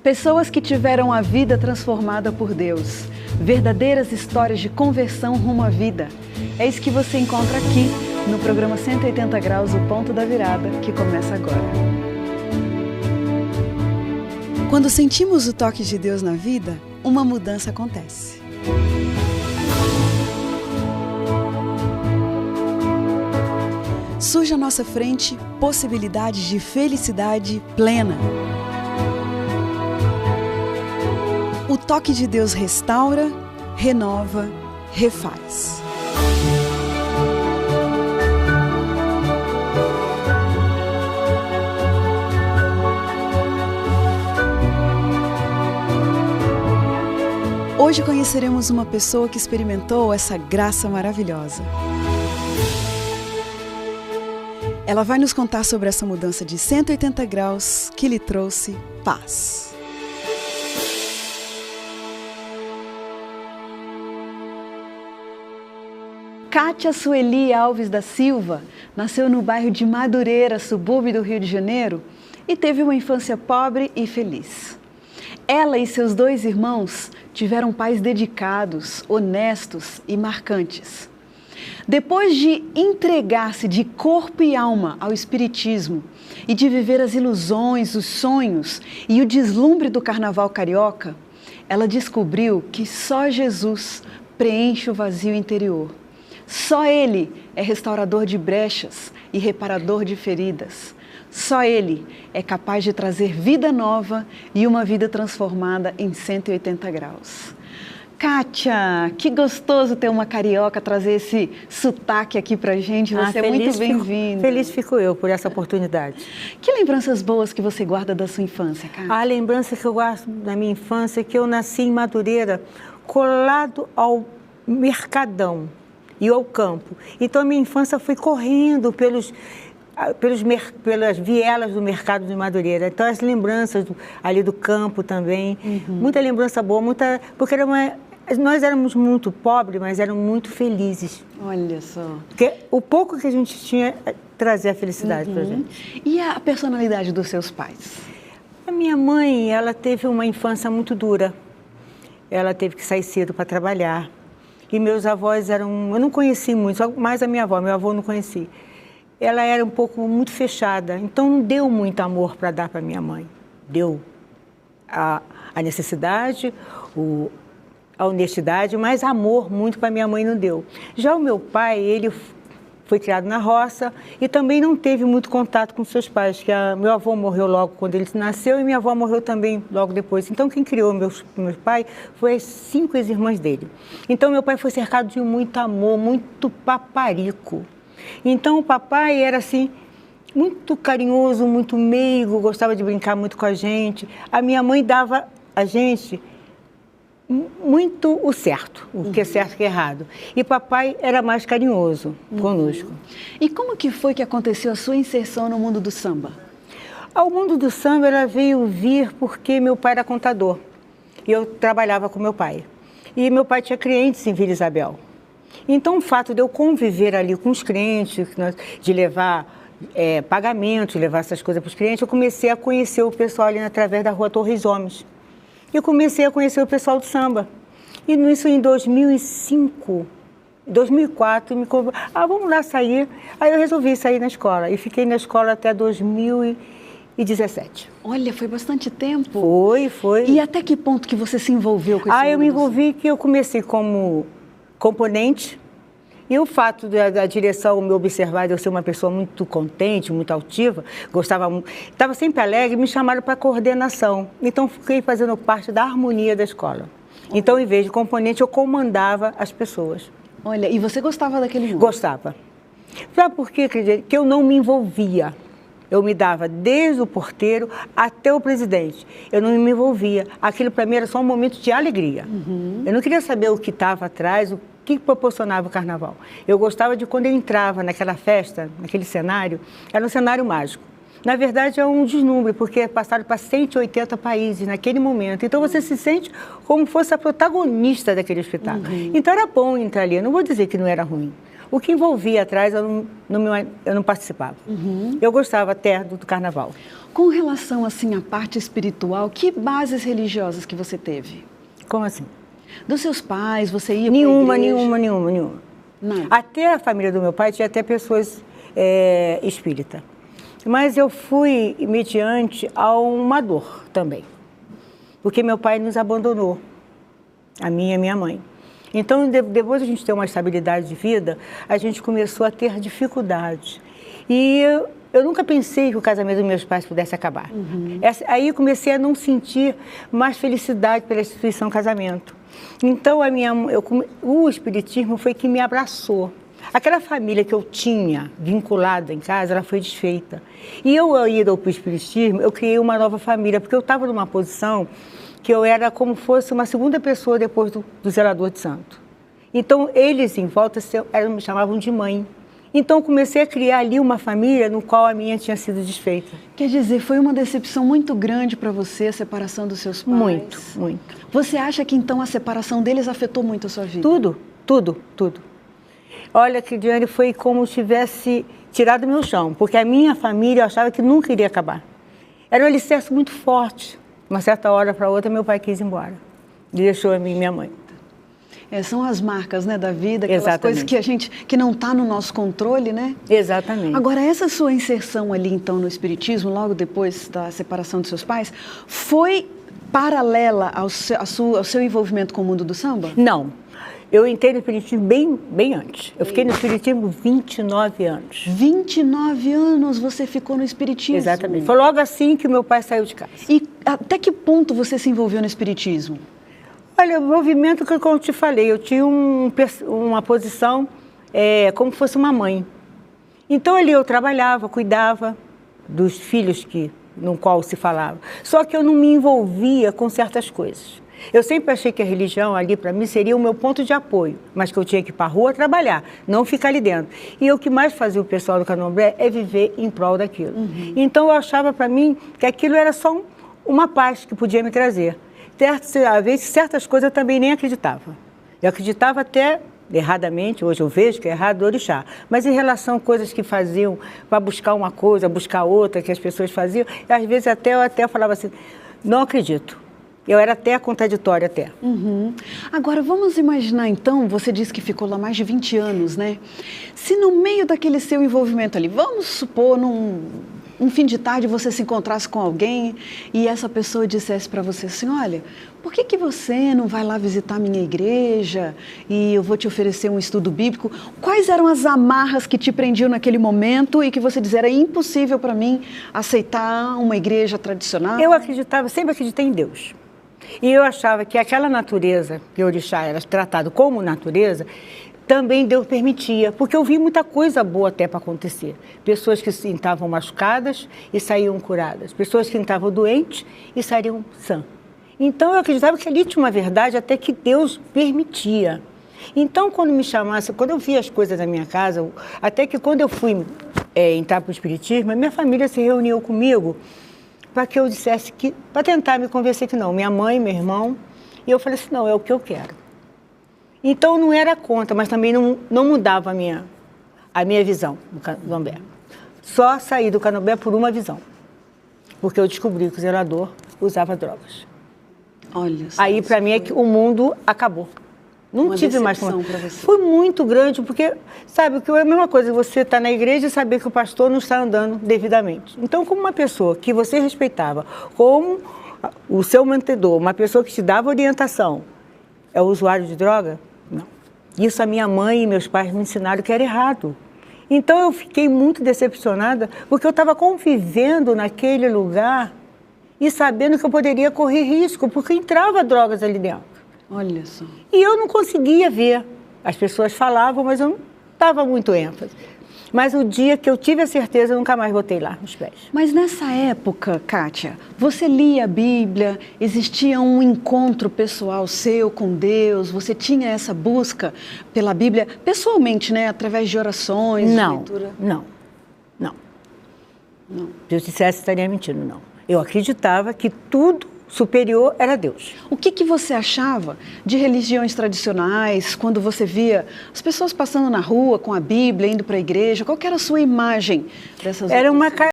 Pessoas que tiveram a vida transformada por Deus. Verdadeiras histórias de conversão rumo à vida. É isso que você encontra aqui no programa 180 Graus, o Ponto da Virada, que começa agora. Quando sentimos o toque de Deus na vida, uma mudança acontece. Surge à nossa frente possibilidades de felicidade plena. O toque de Deus restaura, renova, refaz. Hoje conheceremos uma pessoa que experimentou essa graça maravilhosa. Ela vai nos contar sobre essa mudança de 180 graus que lhe trouxe paz. Kátia Sueli Alves da Silva nasceu no bairro de Madureira, subúrbio do Rio de Janeiro, e teve uma infância pobre e feliz. Ela e seus 2 irmãos tiveram pais dedicados, honestos e marcantes. Depois de entregar-se de corpo e alma ao espiritismo e de viver as ilusões, os sonhos e o deslumbre do carnaval carioca, ela descobriu que só Jesus preenche o vazio interior. Só Ele é restaurador de brechas e reparador de feridas. Só Ele é capaz de trazer vida nova e uma vida transformada em 180 graus. Kátia, que gostoso ter uma carioca trazer esse sotaque aqui pra gente. Você é muito bem-vinda. Feliz fico eu por essa oportunidade. Que lembranças boas que você guarda da sua infância, Kátia? A lembrança que eu guardo da minha infância é que eu nasci em Madureira, colado ao Mercadão e ao campo. Então, a minha infância foi correndo pelas vielas do mercado de Madureira. Então, as lembranças ali do campo também. Muita lembrança boa, porque nós éramos muito pobres, mas éramos muito felizes. Olha só. Porque o pouco que a gente tinha trazia a felicidade pra gente. E a personalidade dos seus pais? A minha mãe, ela teve uma infância muito dura. Ela teve que sair cedo para trabalhar. E meus avós eu não conheci muito, só mais a minha avó, meu avô eu não conheci. Ela era muito fechada, então não deu muito amor para dar para minha mãe. Deu a necessidade, a honestidade, mas amor muito para minha mãe não deu. Já o meu pai, ele foi criado na roça e também não teve muito contato com seus pais, que meu avô morreu logo quando ele nasceu e minha avó morreu também logo depois. Então, quem criou meu pai foi as 5 irmãs dele. Então, meu pai foi cercado de muito amor, muito paparico. Então, o papai era assim, muito carinhoso, muito meigo, gostava de brincar muito com a gente. A minha mãe dava a gente muito o certo, o que é certo e o que é errado. E papai era mais carinhoso conosco. E como que foi que aconteceu a sua inserção no mundo do samba? Ao mundo do samba, ela veio vir porque meu pai era contador. E eu trabalhava com meu pai. E meu pai tinha clientes em Vila Isabel. Então, o fato de eu conviver ali com os clientes, de levar pagamento, de levar essas coisas para os clientes, eu comecei a conhecer o pessoal ali através da Rua Torres Homens. E comecei a conhecer o pessoal do samba. E isso em 2005, 2004, me convidou, vamos lá sair. Aí eu resolvi sair na escola e fiquei na escola até 2017. Olha, foi bastante tempo. Foi. E até que ponto que você se envolveu com esse mundo? Eu me envolvi que eu comecei como componente. E o fato da direção me observar, de eu ser uma pessoa muito contente, muito altiva, estava sempre alegre, me chamaram para coordenação. Então, fiquei fazendo parte da harmonia da escola. Então, em vez de componente, eu comandava as pessoas. Olha, e você gostava daquele mundo? Gostava. Sabe por quê, acredito? Que eu não me envolvia. Eu me dava desde o porteiro até o presidente. Eu não me envolvia. Aquilo, para mim, era só um momento de alegria. Eu não queria saber o que estava atrás, o que proporcionava o carnaval. Eu gostava de quando eu entrava naquela festa, naquele cenário, era um cenário mágico. Na verdade, é um deslumbre, porque passaram para 180 países naquele momento. Então, você se sente como fosse a protagonista daquele espetáculo. Então, era bom entrar ali. Eu não vou dizer que não era ruim. O que envolvia atrás, eu não participava. Eu gostava até do carnaval. Com relação, assim, à parte espiritual, que bases religiosas que você teve? Como assim? Dos seus pais, você ia Nenhuma. Não. Até a família do meu pai tinha até pessoas espíritas. Mas eu fui mediante a uma dor também. Porque meu pai nos abandonou, a minha e a minha mãe. Então, depois de a gente ter uma estabilidade de vida, a gente começou a ter dificuldades. E eu nunca pensei que o casamento dos meus pais pudesse acabar. Aí eu comecei a não sentir mais felicidade pela instituição casamento. Então, o espiritismo foi que me abraçou. Aquela família que eu tinha vinculada em casa, ela foi desfeita. E eu indo para o espiritismo, eu criei uma nova família, porque eu estava numa posição que eu era como fosse uma segunda pessoa depois do zelador de santo. Então, eles em volta me chamavam de mãe. Então, eu comecei a criar ali uma família no qual a minha tinha sido desfeita. Quer dizer, foi uma decepção muito grande para você a separação dos seus pais? Muito. Você acha que, então, a separação deles afetou muito a sua vida? Tudo. Olha, Cridiane, foi como se tivesse tirado meu chão, porque a minha família eu achava que nunca iria acabar. Era um alicerce muito forte. Uma certa hora para outra, meu pai quis ir embora. E deixou a mim e minha mãe. São as marcas, né, da vida, aquelas Exatamente. coisas que não está no nosso controle, né? Exatamente. Agora, essa sua inserção ali, então, no espiritismo, logo depois da separação dos seus pais, foi paralela ao seu envolvimento com o mundo do samba? Não. Eu entrei no espiritismo bem antes. Eu fiquei no espiritismo 29 anos. 29 anos você ficou no espiritismo? Exatamente. Foi logo assim que meu pai saiu de casa. E até que ponto você se envolveu no espiritismo? Olha, o movimento que eu te falei, eu tinha uma posição como se fosse uma mãe. Então ali eu trabalhava, cuidava dos filhos no qual se falava. Só que eu não me envolvia com certas coisas. Eu sempre achei que a religião ali para mim seria o meu ponto de apoio, mas que eu tinha que ir para a rua trabalhar, não ficar ali dentro. E o que mais fazia o pessoal do Candomblé é viver em prol daquilo. Então eu achava para mim que aquilo era só uma paz que podia me trazer. Às vezes certas coisas eu também nem acreditava. Eu acreditava até erradamente, hoje eu vejo que é errado, do orixá. Mas em relação a coisas que faziam para buscar uma coisa, buscar outra, que as pessoas faziam, às vezes eu até falava assim, não acredito. Eu era até contraditória até. Agora, vamos imaginar então, você disse que ficou lá mais de 20 anos, né? Se no meio daquele seu envolvimento ali, vamos supor, um fim de tarde você se encontrasse com alguém e essa pessoa dissesse para você assim, olha, por que você não vai lá visitar a minha igreja e eu vou te oferecer um estudo bíblico? Quais eram as amarras que te prendiam naquele momento e que você dizia, era impossível para mim aceitar uma igreja tradicional? Eu sempre acreditei em Deus. E eu achava que aquela natureza, que o orixá era tratado como natureza, também Deus permitia, porque eu vi muita coisa boa até para acontecer. Pessoas que estavam machucadas e saíam curadas. Pessoas que estavam doentes e saíam sãs. Então eu acreditava que ali tinha uma verdade até que Deus permitia. Então quando me chamasse, quando eu via as coisas na minha casa, até que quando eu fui entrar para o espiritismo, a minha família se reuniu comigo para que eu dissesse que, para tentar me convencer que não, minha mãe, meu irmão, e eu falei assim, não, é o que eu quero. Então não era contra, mas também não mudava a minha visão do Candomblé. Só saí do Candomblé por uma visão, porque eu descobri que o zelador usava drogas. Olha só. Aí para mim é que o mundo acabou. Não tive mais como. Foi muito grande, porque, sabe, que é a mesma coisa, você está na igreja e saber que o pastor não está andando devidamente. Então, como uma pessoa que você respeitava, como o seu mantedor, uma pessoa que te dava orientação, é o usuário de droga? Não. Isso a minha mãe e meus pais me ensinaram que era errado. Então, eu fiquei muito decepcionada, porque eu estava convivendo naquele lugar e sabendo que eu poderia correr risco, porque entrava drogas ali dentro. Olha só. E eu não conseguia ver. As pessoas falavam, mas eu não dava muito ênfase. Mas o dia que eu tive a certeza, eu nunca mais botei lá nos pés. Mas nessa época, Kátia, você lia a Bíblia, existia um encontro pessoal seu com Deus, você tinha essa busca pela Bíblia, pessoalmente, né? Através de orações, de leitura? Não. Se eu dissesse, estaria mentindo, não. Eu acreditava que tudo superior era Deus. O que você achava de religiões tradicionais, quando você via as pessoas passando na rua com a Bíblia, indo para a igreja? Qual que era a sua imagem dessas Era uma